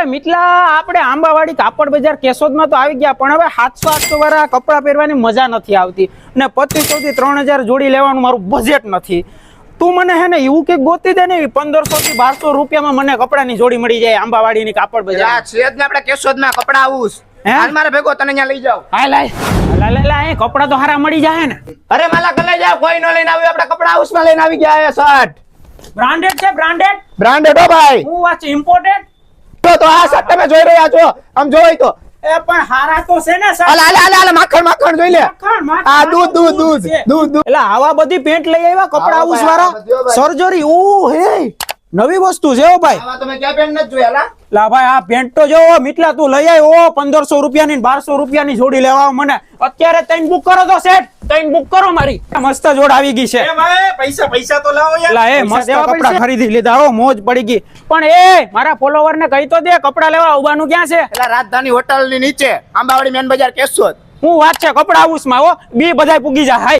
મિતલા આપણે આંબાવાડી કાપડ બજાર કેશોદમાં તો આવી ગયા, પણ હવે 700-800 વાળા કપડા પહેરવાની મજા નથી આવતી ને 2500 થી 3000 જોડી લેવાનું મારું બજેટ નથી. તું મને હે ને એવું કે ગોતી દે ને 1500 થી 1200 રૂપિયામાં મને કપડાની જોડી મળી જાય આંબાવાડીની કાપડ બજાર. છેદ ને આપણે કેશોદમાં કપડા આવું હાલ મારે ભેગો તને અહીંયા લઈ જાવ. હાલ લાય કપડા તો હારા મળી જાય ને. અરે માલા કલે જાવ, કોઈ નો લઈને આવ્યું, આપણે કપડા હાઉસમાં લઈને આવી ગયા છે. શર્ટ બ્રાન્ડેડ છે, બ્રાન્ડેડ હો ભાઈ. હું વાત ઇમ્પોર્ટેડ તો આ શર્ટ તમે જોઈ રહ્યા છો, આમ જોઈ તો એ પણ હારા તો છે ને સર. હાલ માખણ જોઈ લે. આ દૂધ એટલે આવા બધી પેન્ટ લઈ આવ્યા કપડા હાઉસ વાળા સર્જરી. ઓ હે નવી વસ્તુ છે હો ભાઈ. આવા તમે ક્યાં પેન્ટ નથી જોયા લા? લા ભાઈ આ પેન્ટ તો જોવો મિતલા તું લઈ આવ્યો 1500 રૂપિયાની 1200 રૂપિયાની જોડી લેવા મને અત્યારે 3 બુક કરો તો સેટ 3 બુક કરો મારી. મસ્ત જોડ આવી ગઈ છે. એ ભાઈ પૈસા તો લાવો યાર. લા એ મસ્ત કપડા ખરીદી લીધા હો, મોજ પડી ગઈ. પણ એ મારા ફોલોવર ને કહી તો દે કપડા લેવા આવવાનું ક્યાં છે? એટલે રાજધાની હોટલ ની નીચે આંબાવાડી મેન બજાર કેશોદ. હું વાત છે કપડા હાઉસ માં હો, બી બધાય પૂગી જાય. હાય